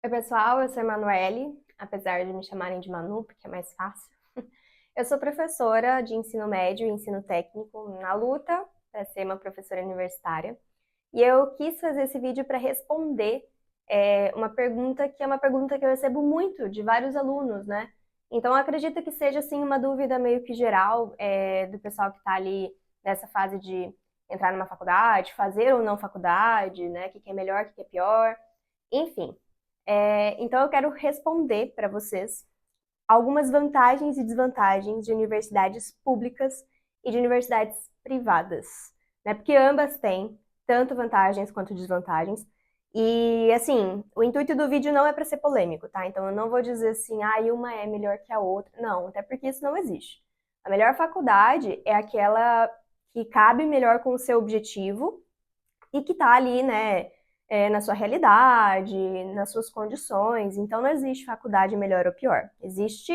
Oi, pessoal, eu sou a Emanuele, apesar de me chamarem de Manu, porque é mais fácil. Eu sou professora de ensino médio e ensino técnico na luta para ser uma professora universitária. E eu quis fazer esse vídeo para responder uma pergunta que é uma pergunta que eu recebo muito de vários alunos, né? Então, eu acredito que seja, assim, uma dúvida meio que geral do pessoal que está ali nessa fase de entrar numa faculdade, fazer ou não faculdade, né? O que é melhor, o que é pior, enfim. Então, eu quero responder para vocês algumas vantagens e desvantagens de universidades públicas e de universidades privadas, né? Porque ambas têm tanto vantagens quanto desvantagens. E, assim, o intuito do vídeo não é para ser polêmico, tá? Então, eu não vou dizer assim, uma é melhor que a outra. Não, até porque isso não existe. A melhor faculdade é aquela que cabe melhor com o seu objetivo e que tá ali, né, na sua realidade, nas suas condições. Então não existe faculdade melhor ou pior. Existe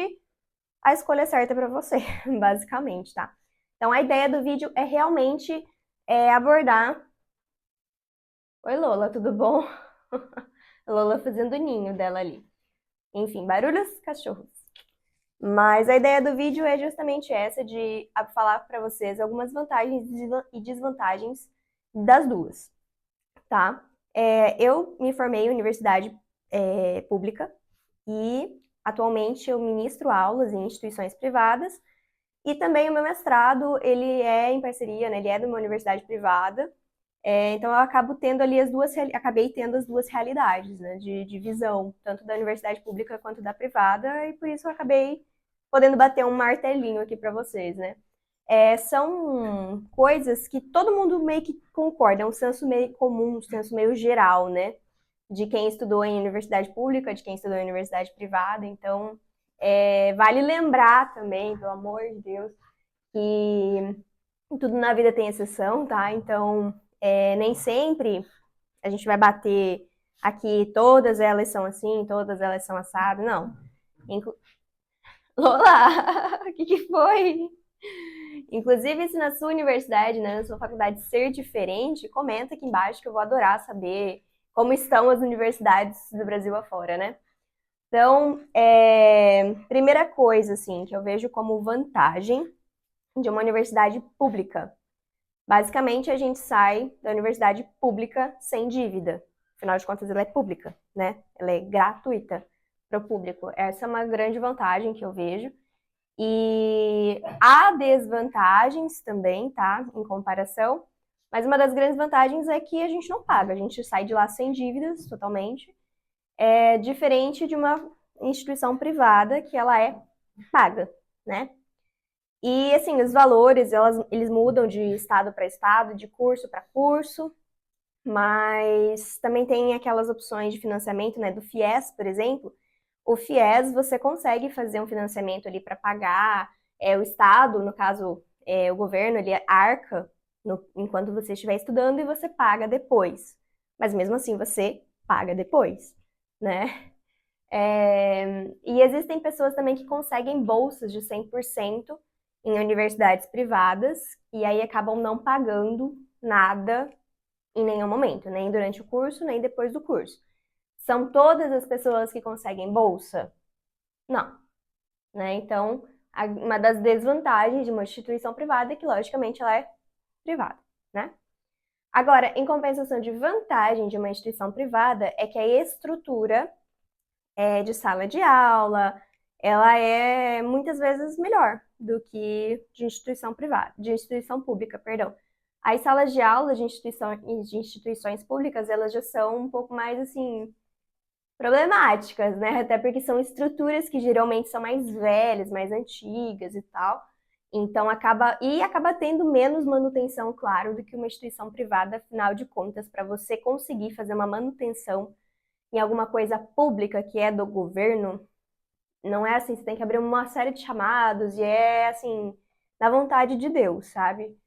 a escolha certa para você, basicamente, tá? Então a ideia do vídeo é realmente abordar. Oi, Lola, tudo bom? Lola fazendo o ninho dela ali. Enfim, barulhos, cachorros. Mas a ideia do vídeo é justamente essa, de falar para vocês algumas vantagens e desvantagens das duas, tá? Eu me formei em universidade pública e atualmente eu ministro aulas em instituições privadas e também o meu mestrado, ele é em parceria, né? Ele é de uma universidade privada. Então eu acabo tendo ali acabei tendo as duas realidades, né? De visão, tanto da universidade pública quanto da privada, e por isso eu acabei podendo bater um martelinho aqui para vocês, né? São coisas que todo mundo meio que concorda, é um senso meio comum, um senso meio geral, né? De quem estudou em universidade pública, de quem estudou em universidade privada. Então, vale lembrar também, pelo amor de Deus, que tudo na vida tem exceção, tá? Então, nem sempre a gente vai bater aqui, todas elas são assim, todas elas são assado, não. Inclu Lola, o que foi? Inclusive, se na sua universidade, né, na sua faculdade ser diferente, comenta aqui embaixo que eu vou adorar saber como estão as universidades do Brasil afora, né? Então, primeira coisa, assim, que eu vejo como vantagem de uma universidade pública. Basicamente, a gente sai da universidade pública sem dívida. Afinal de contas, ela é pública, né? Ela é gratuita para o público. Essa é uma grande vantagem que eu vejo. E há desvantagens também, tá? Em comparação. Mas uma das grandes vantagens é que a gente não paga, a gente sai de lá sem dívidas totalmente. É diferente de uma instituição privada que ela é paga, né? E assim, os valores, eles mudam de estado para estado, de curso para curso, mas também tem aquelas opções de financiamento, né? Do FIES, por exemplo. O FIES, você consegue fazer um financiamento ali para pagar, o Estado, no caso, o governo, ele arca enquanto você estiver estudando e você paga depois. Mas mesmo assim, você paga depois, né? E existem pessoas também que conseguem bolsas de 100% em universidades privadas e aí acabam não pagando nada em nenhum momento, nem durante o curso, nem depois do curso. São todas as pessoas que conseguem bolsa? Não, né? Então, uma das desvantagens de uma instituição privada é que, logicamente, ela é privada, né? Agora, em compensação de vantagem de uma instituição privada é que a estrutura de sala de aula, ela é muitas vezes melhor do que de instituição privada, de instituição pública, perdão. As salas de aula de instituições públicas, elas já são um pouco mais assim problemáticas, né? Até porque são estruturas que geralmente são mais velhas, mais antigas e tal. Então acaba tendo menos manutenção, claro, do que uma instituição privada, afinal de contas, para você conseguir fazer uma manutenção em alguma coisa pública que é do governo, não é assim, você tem que abrir uma série de chamados e é assim, na vontade de Deus, sabe?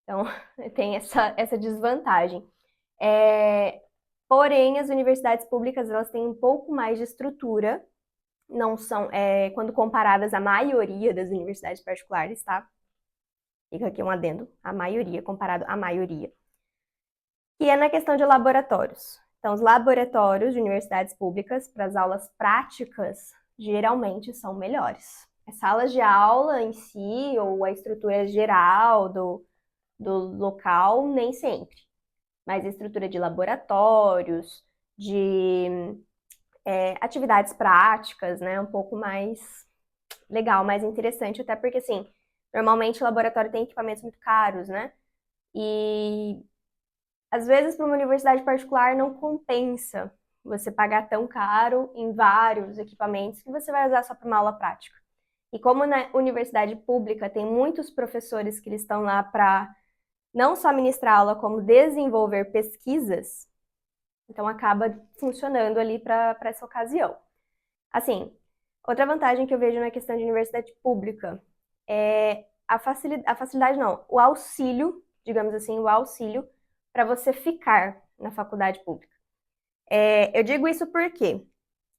Então, tem essa desvantagem. É, Porém, as universidades públicas, elas têm um pouco mais de estrutura, não são, quando comparadas à maioria das universidades particulares, tá? Fica aqui um adendo, a maioria, comparado à maioria. E é na questão de laboratórios. Então, os laboratórios de universidades públicas para as aulas práticas geralmente são melhores. As salas de aula em si, ou a estrutura geral do local, nem sempre. Mas a estrutura de laboratórios, de atividades práticas, né? Um pouco mais legal, mais interessante, até porque, assim, normalmente o laboratório tem equipamentos muito caros, né? E às vezes para uma universidade particular não compensa você pagar tão caro em vários equipamentos que você vai usar só para uma aula prática. E como na universidade pública tem muitos professores que eles estão lá para não só ministrar aula, como desenvolver pesquisas, então acaba funcionando ali para essa ocasião. Assim, outra vantagem que eu vejo na questão de universidade pública é a facilidade não, o auxílio, digamos assim, o auxílio para você ficar na faculdade pública. Eu digo isso por quê?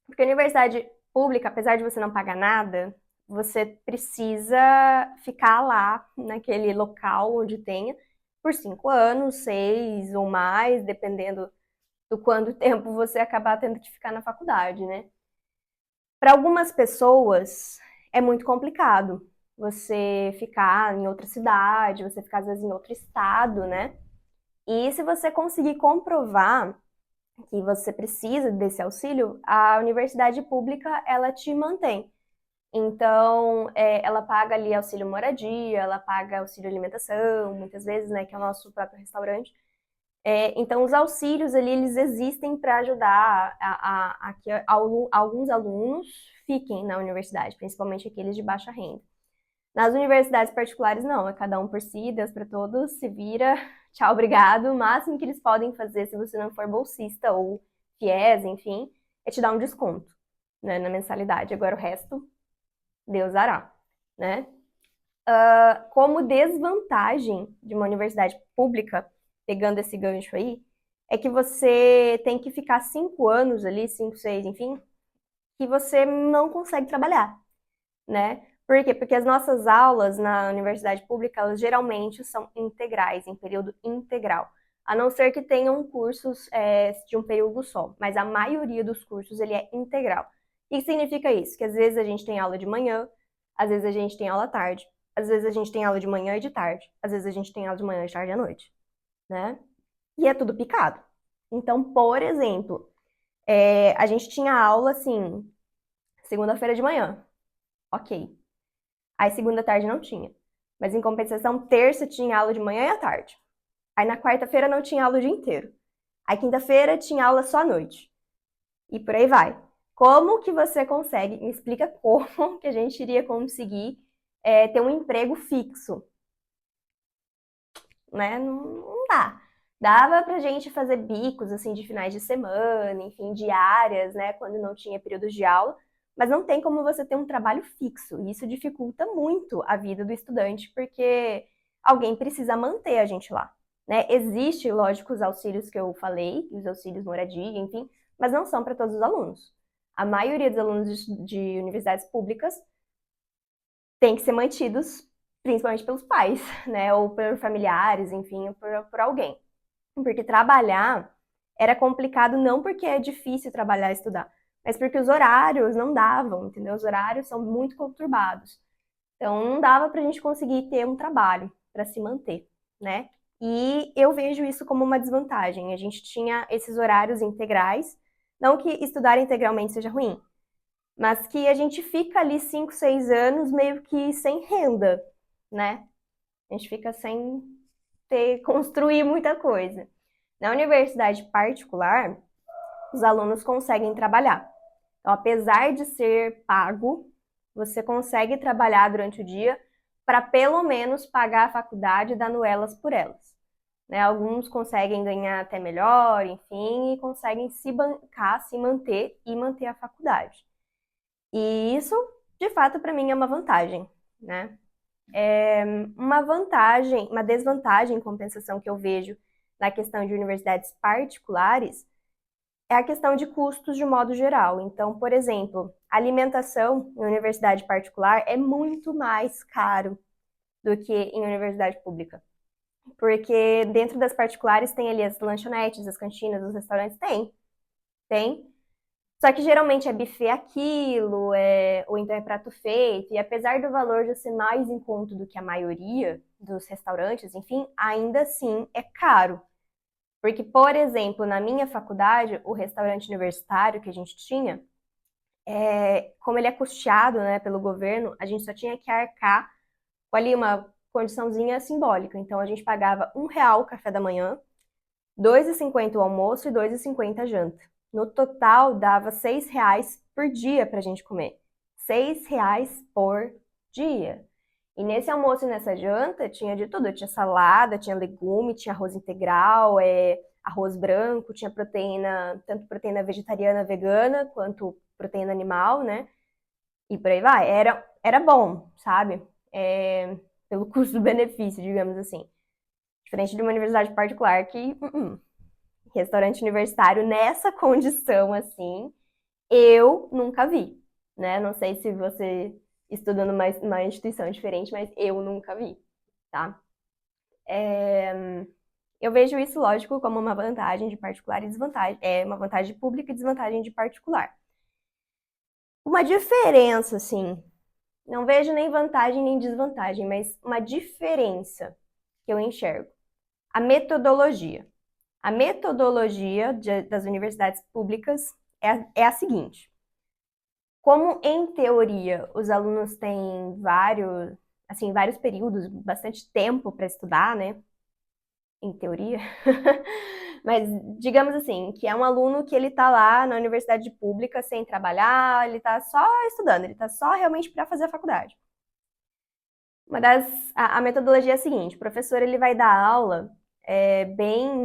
Porque a universidade pública, apesar de você não pagar nada, você precisa ficar lá, naquele local onde tenha, por 5 anos, 6 ou mais, dependendo do quanto tempo você acabar tendo que ficar na faculdade, né? Para algumas pessoas é muito complicado você ficar em outra cidade, você ficar às vezes em outro estado, né? E se você conseguir comprovar que você precisa desse auxílio, a universidade pública ela te mantém. Então, ela paga ali auxílio moradia, ela paga auxílio alimentação, muitas vezes, né, que é o nosso próprio restaurante. Então, os auxílios ali, eles existem para ajudar a que alguns alunos fiquem na universidade, principalmente aqueles de baixa renda. Nas universidades particulares, não, é cada um por si, Deus para todos, se vira, tchau, obrigado. O máximo que eles podem fazer, se você não for bolsista ou FIES, enfim, é te dar um desconto, né, na mensalidade. Agora o resto, Deus dará, né? Como desvantagem de uma universidade pública, pegando esse gancho aí, é que você tem que ficar 5 anos ali, 5, 6, enfim, que você não consegue trabalhar, né? Por quê? Porque as nossas aulas na universidade pública, elas geralmente são integrais, em período integral. A não ser que tenham cursos de um período só, mas a maioria dos cursos ele é integral. O que significa isso? Que às vezes a gente tem aula de manhã, às vezes a gente tem aula à tarde, às vezes a gente tem aula de manhã e de tarde, às vezes a gente tem aula de manhã, de tarde e à noite, né? E é tudo picado. Então, por exemplo, a gente tinha aula assim, segunda-feira de manhã, ok. Aí segunda tarde não tinha. Mas em compensação, terça tinha aula de manhã e à tarde. Aí na quarta-feira não tinha aula o dia inteiro. Aí quinta-feira tinha aula só à noite. E por aí vai. Como que você consegue? Me explica como que a gente iria conseguir ter um emprego fixo, né? Não dá. Dava pra gente fazer bicos, assim, de finais de semana, enfim, diárias, né? Quando não tinha períodos de aula. Mas não tem como você ter um trabalho fixo. E isso dificulta muito a vida do estudante, porque alguém precisa manter a gente lá, né? Existe, lógico, os auxílios que eu falei, os auxílios moradia, enfim, mas não são para todos os alunos. A maioria dos alunos de universidades públicas tem que ser mantidos principalmente pelos pais, né? Ou por familiares, enfim, ou por alguém. Porque trabalhar era complicado não porque é difícil trabalhar e estudar, mas porque os horários não davam, entendeu? Os horários são muito conturbados. Então não dava pra gente conseguir ter um trabalho para se manter, né? E eu vejo isso como uma desvantagem. A gente tinha esses horários integrais, não que estudar integralmente seja ruim, mas que a gente fica ali 5, 6 anos meio que sem renda, né? A gente fica sem construir muita coisa. Na universidade particular, os alunos conseguem trabalhar. Então, apesar de ser pago, você consegue trabalhar durante o dia para pelo menos pagar a faculdade dando elas por elas. Né? Alguns conseguem ganhar até melhor, enfim, e conseguem se bancar, se manter e manter a faculdade. E isso, de fato, para mim é uma vantagem, né? Uma vantagem, uma desvantagem em compensação que eu vejo na questão de universidades particulares é a questão de custos de modo geral. Então, por exemplo, alimentação em universidade particular é muito mais caro do que em universidade pública. Porque dentro das particulares tem ali as lanchonetes, as cantinas, os restaurantes, tem. Só que geralmente é buffet aquilo, ou então é prato feito, e apesar do valor já ser mais em conta do que a maioria dos restaurantes, enfim, ainda assim é caro. Porque, por exemplo, na minha faculdade, o restaurante universitário que a gente tinha, como ele é custeado, né, pelo governo, a gente só tinha que arcar com ali uma condiçãozinha simbólica. Então a gente pagava R$ 1 o café da manhã, 2,50 o almoço e 2,50 a janta. No total, dava R$ 6 por dia pra gente comer. R$ 6 por dia. E nesse almoço e nessa janta tinha de tudo. Tinha salada, tinha legume, tinha arroz integral, arroz branco, tinha proteína, tanto proteína vegetariana, vegana, quanto proteína animal, né? E por aí vai. Era bom, sabe? Pelo custo-benefício, digamos assim. Diferente de uma universidade particular que, restaurante universitário nessa condição assim, eu nunca vi, né? Não sei se você estuda numa instituição diferente, mas eu nunca vi, tá? Eu vejo isso, lógico, como uma vantagem de particular e desvantagem, uma vantagem pública e desvantagem de particular. Uma diferença, assim, não vejo nem vantagem nem desvantagem, mas uma diferença que eu enxergo. A metodologia. A metodologia das universidades públicas é a seguinte: como em teoria os alunos têm vários períodos, bastante tempo para estudar, né? Em teoria. Mas digamos assim, que é um aluno que ele tá lá na universidade pública sem trabalhar, ele tá só estudando, ele tá só realmente para fazer a faculdade. A metodologia é a seguinte: o professor ele vai dar aula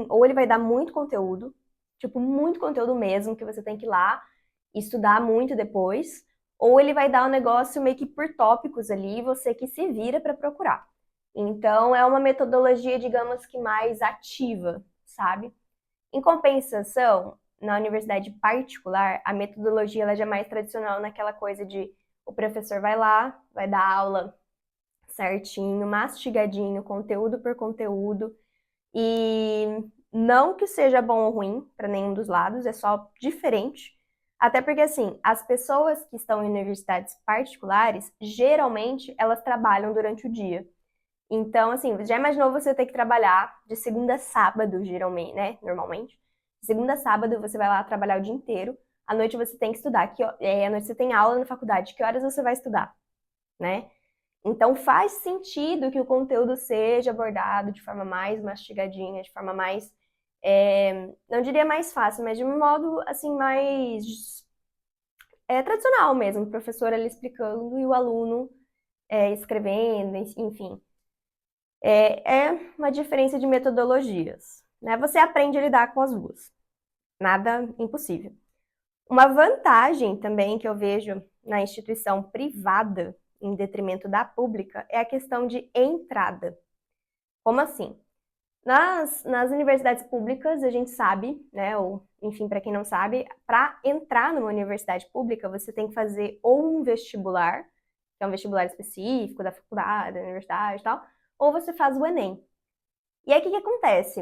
ou ele vai dar muito conteúdo, tipo, muito conteúdo mesmo, que você tem que ir lá e estudar muito depois, ou ele vai dar um negócio meio que por tópicos ali, você que se vira para procurar. Então, é uma metodologia, digamos que mais ativa, sabe? Em compensação, na universidade particular, a metodologia ela já é mais tradicional naquela coisa de o professor vai lá, vai dar aula certinho, mastigadinho, conteúdo por conteúdo. E não que seja bom ou ruim para nenhum dos lados, é só diferente. Até porque, assim, as pessoas que estão em universidades particulares, geralmente elas trabalham durante o dia. Então, assim, já imaginou você ter que trabalhar de segunda a sábado, geralmente, né? Normalmente. De segunda a sábado você vai lá trabalhar o dia inteiro. À noite você tem que estudar. À noite você tem aula na faculdade. Que horas você vai estudar, né? Então faz sentido que o conteúdo seja abordado de forma mais mastigadinha, de forma mais, não diria mais fácil, mas de um modo assim mais tradicional mesmo, o professor ali explicando e o aluno escrevendo, enfim. É uma diferença de metodologias, né? Você aprende a lidar com as duas, nada impossível. Uma vantagem também que eu vejo na instituição privada, em detrimento da pública, é a questão de entrada. Como assim? Nas universidades públicas, a gente sabe, né, ou enfim, para quem não sabe, para entrar numa universidade pública, você tem que fazer ou um vestibular, que é um vestibular específico da faculdade, da universidade e tal, ou você faz o Enem. E aí o que acontece?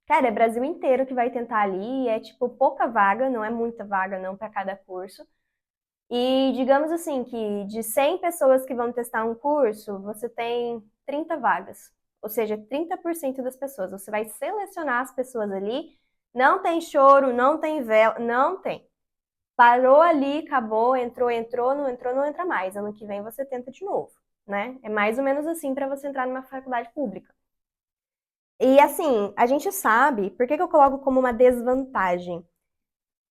Cara, é Brasil inteiro que vai tentar ali, é tipo pouca vaga, não é muita vaga não para cada curso. E digamos assim que de 100 pessoas que vão testar um curso, você tem 30 vagas. Ou seja, 30% das pessoas. Você vai selecionar as pessoas ali. Não tem choro, não tem véu, não tem. Parou ali, acabou, entrou, não entra mais. Ano que vem você tenta de novo, né? É mais ou menos assim para você entrar numa faculdade pública. E assim, a gente sabe, por que que eu coloco como uma desvantagem?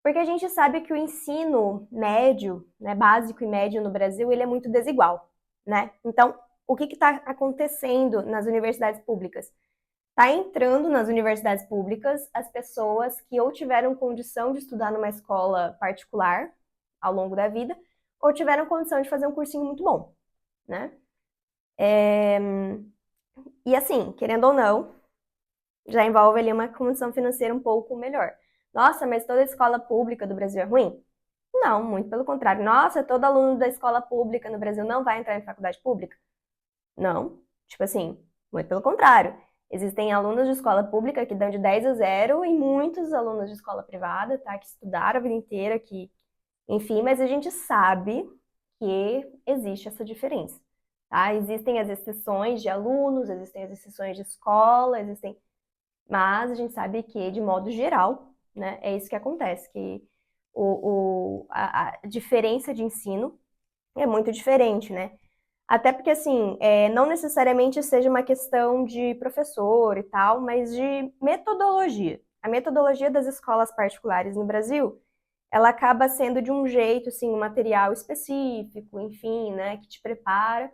Porque a gente sabe que o ensino médio, né, básico e médio no Brasil, ele é muito desigual, né? Então, o que está acontecendo nas universidades públicas? Está entrando nas universidades públicas as pessoas que ou tiveram condição de estudar numa escola particular ao longo da vida, ou tiveram condição de fazer um cursinho muito bom, né? E assim, querendo ou não, já envolve ali uma condição financeira um pouco melhor. Nossa, mas toda escola pública do Brasil é ruim? Não, muito pelo contrário. Nossa, todo aluno da escola pública no Brasil não vai entrar em faculdade pública? Não. Tipo assim, muito pelo contrário. Existem alunos de escola pública que dão de 10 a 0 e muitos alunos de escola privada, tá? Que estudaram a vida inteira, que, enfim, mas a gente sabe que existe essa diferença, tá? Existem as exceções de alunos, existem as exceções de escola, existem, mas a gente sabe que, de modo geral, né, é isso que acontece, que a diferença de ensino é muito diferente, né? Até porque, assim, não necessariamente seja uma questão de professor e tal, mas de metodologia. A metodologia das escolas particulares no Brasil, ela acaba sendo de um jeito, assim, um material específico, enfim, né, que te prepara.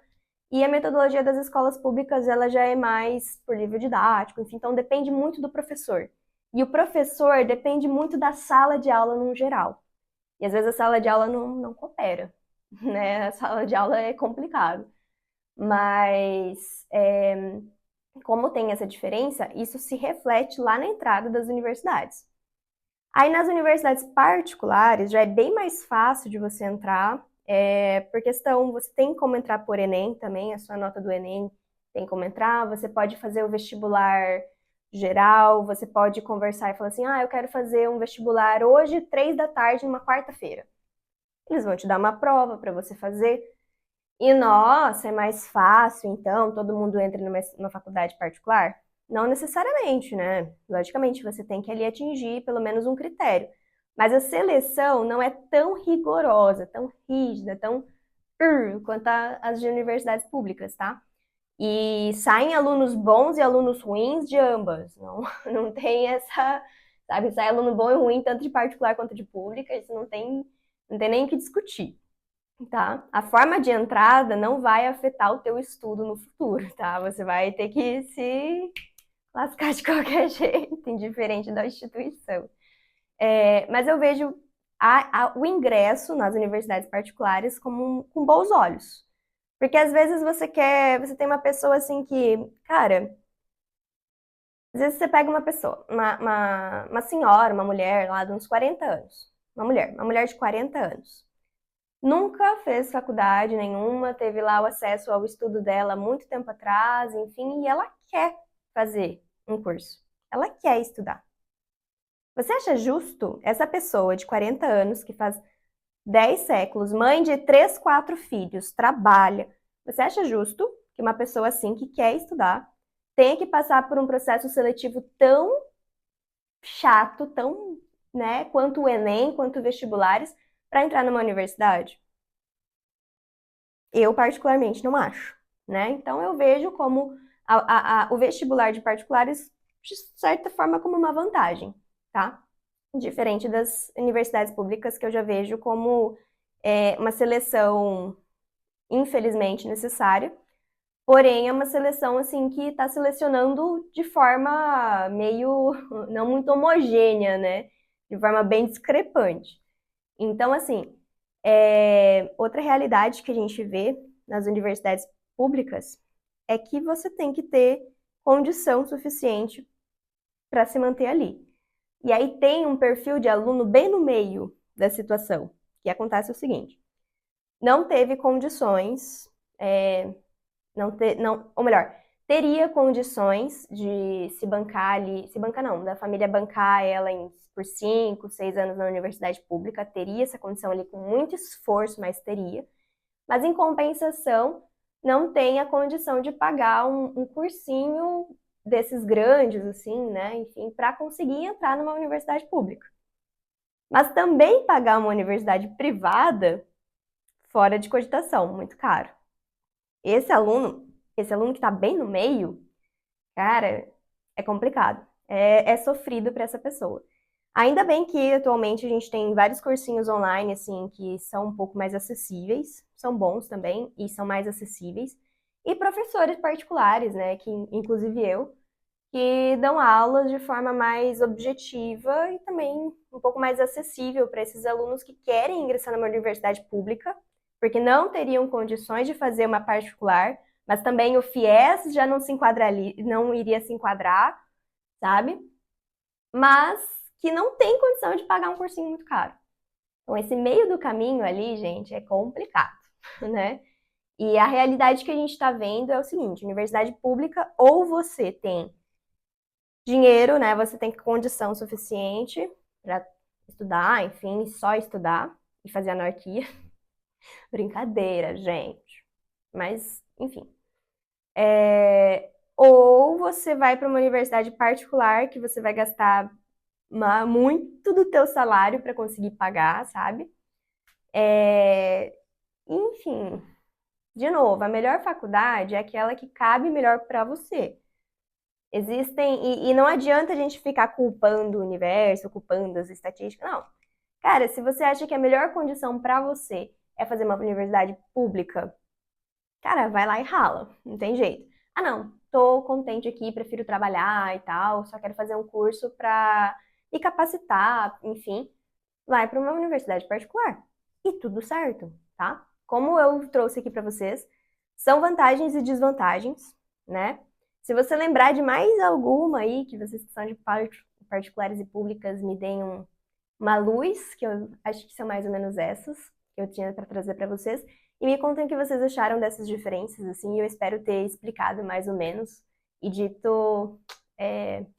E a metodologia das escolas públicas, ela já é mais por livro didático, enfim, então depende muito do professor. E o professor depende muito da sala de aula no geral. E às vezes a sala de aula não coopera, né? A sala de aula é complicado. Mas, como tem essa diferença, isso se reflete lá na entrada das universidades. Aí nas universidades particulares já é bem mais fácil de você entrar, por questão, você tem como entrar por Enem também, a sua nota do Enem tem como entrar, você pode fazer o vestibular geral, você pode conversar e falar assim, eu quero fazer um vestibular hoje, 3 da tarde, numa quarta-feira. Eles vão te dar uma prova para você fazer. E nossa, é mais fácil, então, todo mundo entra numa faculdade particular? Não necessariamente, né? Logicamente, você tem que ali atingir pelo menos um critério. Mas a seleção não é tão rigorosa, tão rígida, tão quanto as de universidades públicas, tá? E saem alunos bons e alunos ruins de ambas. Não, não tem essa, sabe? Sai aluno bom e ruim, tanto de particular quanto de pública, isso não tem nem o que discutir. Tá? A forma de entrada não vai afetar o teu estudo no futuro, tá? Você vai ter que se lascar de qualquer jeito, indiferente da instituição. Mas eu vejo o ingresso nas universidades particulares com bons olhos. Porque às vezes você tem uma pessoa assim que, cara, às vezes você pega uma pessoa, uma senhora, uma mulher lá de uns 40 anos. Uma mulher de 40 anos. Nunca fez faculdade nenhuma, teve lá o acesso ao estudo dela muito tempo atrás, enfim, e ela quer fazer um curso. Ela quer estudar. Você acha justo essa pessoa de 40 anos, que faz 10 séculos, mãe de 3, 4 filhos, trabalha, você acha justo que uma pessoa assim, que quer estudar, tenha que passar por um processo seletivo tão chato, tão, né, quanto o Enem, quanto vestibulares, para entrar numa universidade? Eu, particularmente, não acho, né? Então, eu vejo como o vestibular de particulares, de certa forma, como uma vantagem, tá? Diferente das universidades públicas, que eu já vejo como uma seleção, infelizmente, necessária, porém, é uma seleção, assim, que está selecionando de forma meio, não muito homogênea, né? De forma bem discrepante. Então, assim, outra realidade que a gente vê nas universidades públicas é que você tem que ter condição suficiente para se manter ali. E aí tem um perfil de aluno bem no meio da situação, que acontece o seguinte: não teve condições, ou melhor, teria condições de se bancar ali, se bancar não, da família bancar ela por 5, 6 anos na universidade pública, teria essa condição ali com muito esforço, mas teria. Mas em compensação, não tem a condição de pagar um cursinho desses grandes, assim, né? Enfim, para conseguir entrar numa universidade pública. Mas também pagar uma universidade privada, fora de cogitação, muito caro. Esse aluno que está bem no meio, cara, é complicado. É sofrido para essa pessoa. Ainda bem que atualmente a gente tem vários cursinhos online, assim, que são um pouco mais acessíveis, são bons também e são mais acessíveis. E professores particulares, né, que inclusive eu, que dão aulas de forma mais objetiva e também um pouco mais acessível para esses alunos que querem ingressar numa universidade pública, porque não teriam condições de fazer uma particular, mas também o FIES já não iria se enquadrar, sabe? Mas que não tem condição de pagar um cursinho muito caro. Então, esse meio do caminho ali, gente, é complicado, né? E a realidade que a gente está vendo é o seguinte: universidade pública, ou você tem Dinheiro, né? Você tem condição suficiente para estudar, enfim, só estudar e fazer anarquia. Brincadeira, gente. Mas, enfim. Ou você vai para uma universidade particular que você vai gastar muito do teu salário para conseguir pagar, sabe? Enfim, de novo, a melhor faculdade é aquela que cabe melhor para você. Existem, e não adianta a gente ficar culpando o universo, culpando as estatísticas, não. Cara, se você acha que a melhor condição para você é fazer uma universidade pública, cara, vai lá e rala, não tem jeito. Ah, não, tô contente aqui, prefiro trabalhar e tal, só quero fazer um curso pra me capacitar, enfim, vai para uma universidade particular. E tudo certo, tá? Como eu trouxe aqui pra vocês, são vantagens e desvantagens, né? Se você lembrar de mais alguma aí, que vocês que são de particulares e públicas me deem uma luz, que eu acho que são mais ou menos essas que eu tinha para trazer para vocês. E me contem o que vocês acharam dessas diferenças, assim, eu espero ter explicado mais ou menos e dito,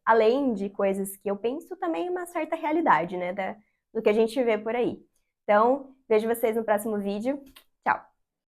além de coisas que eu penso, também uma certa realidade, né, do que a gente vê por aí. Então, vejo vocês no próximo vídeo.